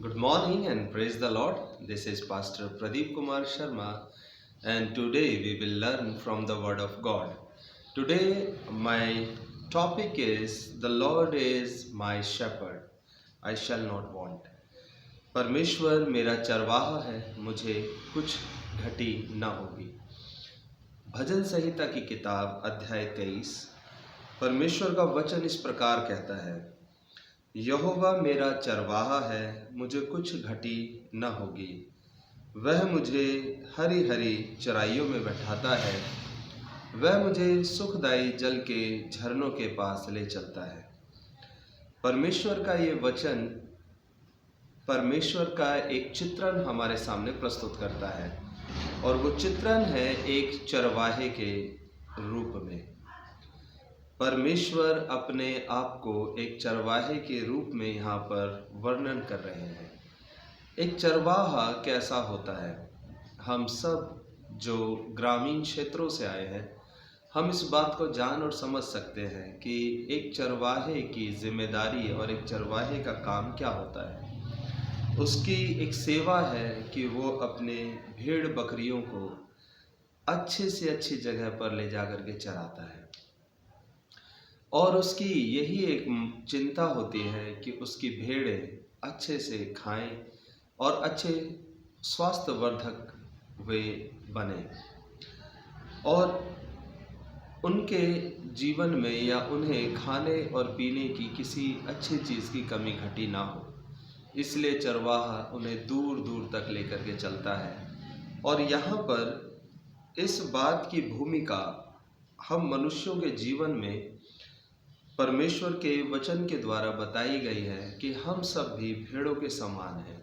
Good morning and praise the Lord. This is Pastor Pradeep Kumar Sharma, and today we will learn from the Word of God. Today, my topic is The Lord is my shepherd, I shall not want. परमेश्वर मेरा चरवाहा है, मुझे कुछ घटी न होगी। भजन संहिता की किताब अध्याय 23। परमेश्वर का वचन इस प्रकार कहता है, यहोवा मेरा चरवाहा है, मुझे कुछ घटी न होगी। वह मुझे हरी हरी चराइयों में बैठाता है, वह मुझे सुखदायी जल के झरनों के पास ले चलता है। परमेश्वर का ये वचन परमेश्वर का एक चित्रण हमारे सामने प्रस्तुत करता है, और वो चित्रण है एक चरवाहे के रूप में। परमेश्वर अपने आप को एक चरवाहे के रूप में यहाँ पर वर्णन कर रहे हैं। एक चरवाहा कैसा होता है? हम सब जो ग्रामीण क्षेत्रों से आए हैं, हम इस बात को जान और समझ सकते हैं कि एक चरवाहे की जिम्मेदारी और एक चरवाहे का काम क्या होता है। उसकी एक सेवा है कि वो अपने भेड़ बकरियों को अच्छे से अच्छी जगह पर ले जाकर के चराता है, और उसकी यही एक चिंता होती है कि उसकी भेड़ें अच्छे से खाएं और अच्छे स्वास्थ्यवर्धक वे बने, और उनके जीवन में या उन्हें खाने और पीने की किसी अच्छी चीज़ की कमी घटी ना हो। इसलिए चरवाहा उन्हें दूर दूर तक लेकर के चलता है। और यहाँ पर इस बात की भूमिका हम मनुष्यों के जीवन में परमेश्वर के वचन के द्वारा बताई गई है कि हम सब भी भेड़ों के समान हैं।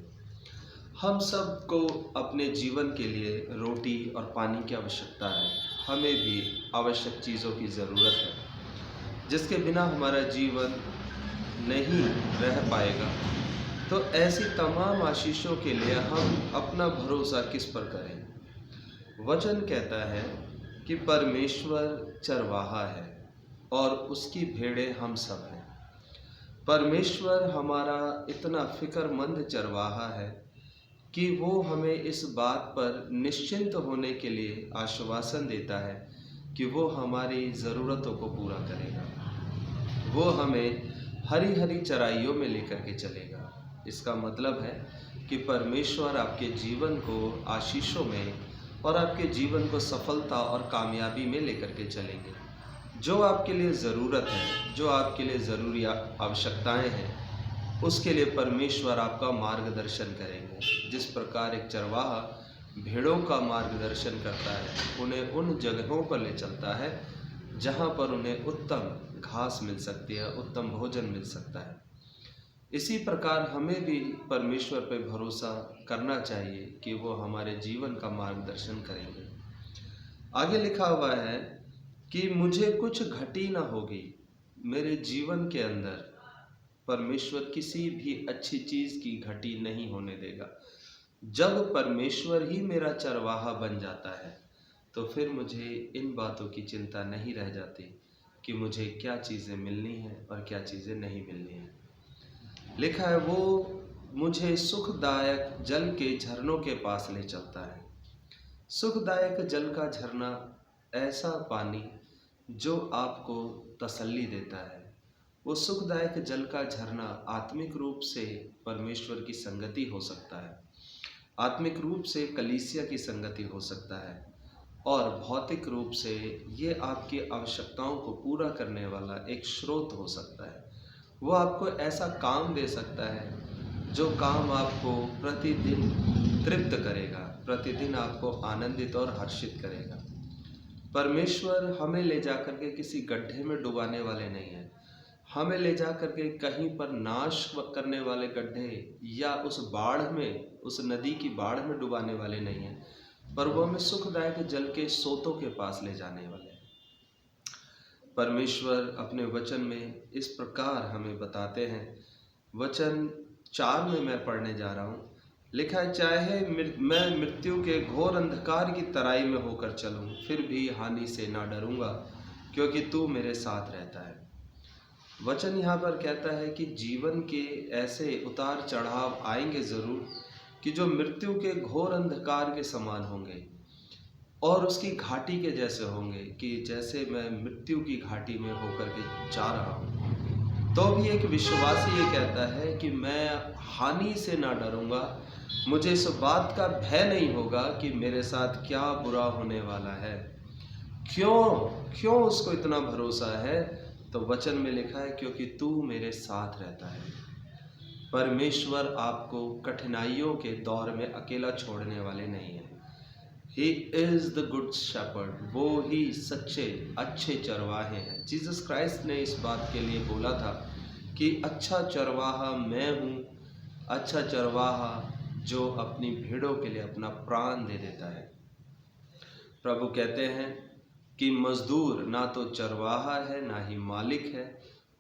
हम सब को अपने जीवन के लिए रोटी और पानी की आवश्यकता है। हमें भी आवश्यक चीज़ों की ज़रूरत है, जिसके बिना हमारा जीवन नहीं रह पाएगा। तो ऐसी तमाम आशीषों के लिए हम अपना भरोसा किस पर करें? वचन कहता है कि परमेश्वर चरवाहा है और उसकी भेड़ें हम सब हैं। परमेश्वर हमारा इतना फिक्रमंद चरवाहा है कि वो हमें इस बात पर निश्चिंत होने के लिए आश्वासन देता है कि वो हमारी ज़रूरतों को पूरा करेगा। वो हमें हरी हरी चराइयों में लेकर के चलेगा। इसका मतलब है कि परमेश्वर आपके जीवन को आशीषों में और आपके जीवन को सफलता और कामयाबी में लेकर के चलेंगे। जो आपके लिए ज़रूरत है, जो आपके लिए ज़रूरी आवश्यकताएं हैं, उसके लिए परमेश्वर आपका मार्गदर्शन करेंगे। जिस प्रकार एक चरवाहा भेड़ों का मार्गदर्शन करता है, उन्हें उन जगहों पर ले चलता है जहां पर उन्हें उत्तम घास मिल सकती है, उत्तम भोजन मिल सकता है। इसी प्रकार हमें भी परमेश्वर पर भरोसा करना चाहिए कि वो हमारे जीवन का मार्गदर्शन करेंगे। आगे लिखा हुआ है कि मुझे कुछ घटी ना होगी। मेरे जीवन के अंदर परमेश्वर किसी भी अच्छी चीज़ की घटी नहीं होने देगा। जब परमेश्वर ही मेरा चरवाहा बन जाता है, तो फिर मुझे इन बातों की चिंता नहीं रह जाती कि मुझे क्या चीज़ें मिलनी हैं और क्या चीज़ें नहीं मिलनी हैं। लिखा है, वो मुझे सुखदायक जल के झरनों के पास ले चलता है। सुखदायक जल का झरना ऐसा पानी जो आपको तसल्ली देता है। वो सुखदायक जल का झरना आत्मिक रूप से परमेश्वर की संगति हो सकता है, आत्मिक रूप से कलीसिया की संगति हो सकता है, और भौतिक रूप से ये आपकी आवश्यकताओं को पूरा करने वाला एक स्रोत हो सकता है। वो आपको ऐसा काम दे सकता है जो काम आपको प्रतिदिन तृप्त करेगा, प्रतिदिन आपको आनंदित और हर्षित करेगा। परमेश्वर हमें ले जाकर के किसी गड्ढे में डुबाने वाले नहीं हैं। हमें ले जाकर के कहीं पर नाश करने वाले गड्ढे या उस बाढ़ में, उस नदी की बाढ़ में डुबाने वाले नहीं हैं, पर वो हमें सुखदायक जल के सोतों के पास ले जाने वाले हैं। परमेश्वर अपने वचन में इस प्रकार हमें बताते हैं। वचन 4 में मैं पढ़ने जा रहा हूँ। लिखा है, चाहे मैं मृत्यु के घोर अंधकार की तराई में होकर चलूं, फिर भी हानि से ना डरूंगा, क्योंकि तू मेरे साथ रहता है। वचन यहाँ पर कहता है कि जीवन के ऐसे उतार चढ़ाव आएंगे ज़रूर कि जो मृत्यु के घोर अंधकार के समान होंगे और उसकी घाटी के जैसे होंगे कि जैसे मैं मृत्यु की घाटी में होकर के जा रहा हूँ। तो भी एक विश्वासी ये कहता है कि मैं हानि से ना डरूंगा, मुझे इस बात का भय नहीं होगा कि मेरे साथ क्या बुरा होने वाला है। क्यों क्यों उसको इतना भरोसा है? तो वचन में लिखा है, क्योंकि तू मेरे साथ रहता है। परमेश्वर आपको कठिनाइयों के दौर में अकेला छोड़ने वाले नहीं है। He is the good shepherd, वो ही सच्चे अच्छे चरवाहे हैं। जीसस क्राइस्ट ने इस बात के लिए बोला था कि अच्छा चरवाहा मैं हूँ, अच्छा चरवाहा जो अपनी भेड़ों के लिए अपना प्राण दे देता है। प्रभु कहते हैं कि मजदूर ना तो चरवाहा है ना ही मालिक है,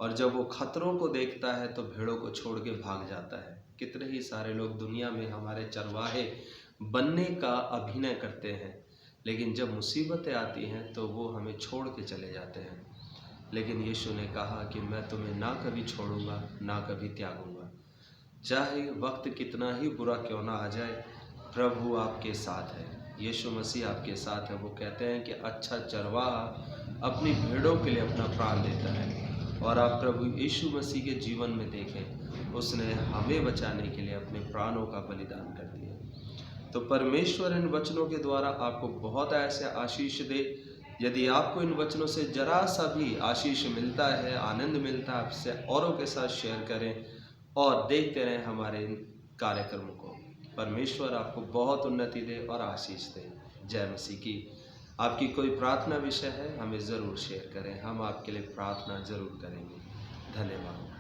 और जब वो खतरों को देखता है तो भेड़ों को छोड़ के भाग जाता है। कितने ही सारे लोग दुनिया में हमारे चरवाहे बनने का अभिनय करते हैं, लेकिन जब मुसीबतें आती हैं तो वो हमें छोड़ के चले जाते हैं। लेकिन यीशु ने कहा कि मैं तुम्हें ना कभी छोड़ूंगा ना कभी त्यागूंगा। चाहे वक्त कितना ही बुरा क्यों ना आ जाए, प्रभु आपके साथ है, यीशु मसीह आपके साथ है। वो कहते हैं कि अच्छा चरवाहा अपनी भेड़ों के लिए अपना प्राण देता है। और आप प्रभु यीशु मसीह के जीवन में देखें, उसने हमें बचाने के लिए अपने प्राणों का बलिदान कर दिया। तो परमेश्वर इन वचनों के द्वारा आपको बहुत ऐसे आशीष दे। यदि आपको इन वचनों से जरा सा भी आशीष मिलता है, आनंद मिलता है, आपसे औरों के साथ शेयर करें और देखते रहें हमारे इन कार्यक्रमों को। परमेश्वर आपको बहुत उन्नति दे और आशीष दे। जय मसीह की। आपकी कोई प्रार्थना विषय है, हमें ज़रूर शेयर करें, हम आपके लिए प्रार्थना ज़रूर करेंगे। धन्यवाद।